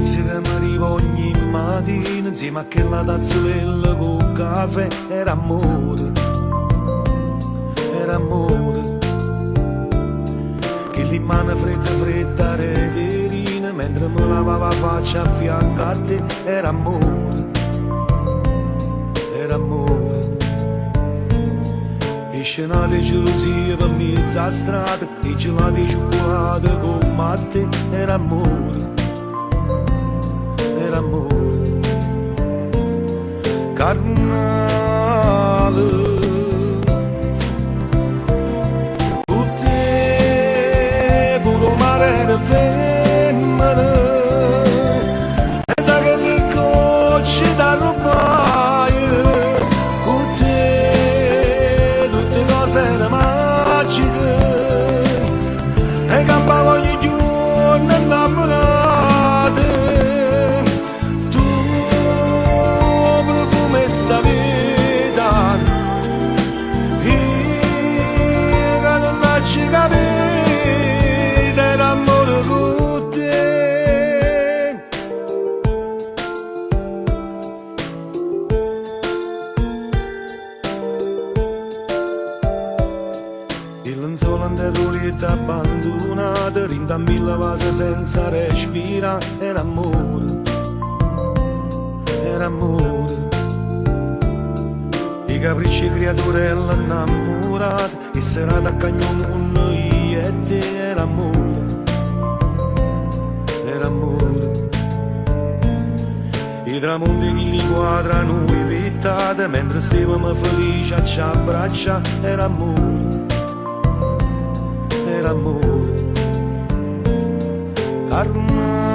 carezze che mi arriva ogni mattina, insieme a quella tazzolella con caffè, era amore, era amore. Che l'imane fredda fredda reterina, mentre mi lavava la faccia a fianco a te, era amore, era amore. E scenate gelosie per mezza strada, e gelati di cioccolato con matte, era amore, era amore. Carnale, con te pure mare era femmina, e da che le gocce da rubaio, con te tutte cose erano magiche, e campavo ogni giorno innamorate. Tu profumo sta vita, io che non faccio capire, era amore con te. Il lenzuolo in terrorietta abbandonata, rinda a mille vasi senza respira, era amore, era amore. I capricci creaturelle innamorate, e serata a cagnone io e te, era amore, era amore. I tramonti che li quadrano i pettate, mentre stavamo felici a ci abbraccia, era amore, era amore. Carnale,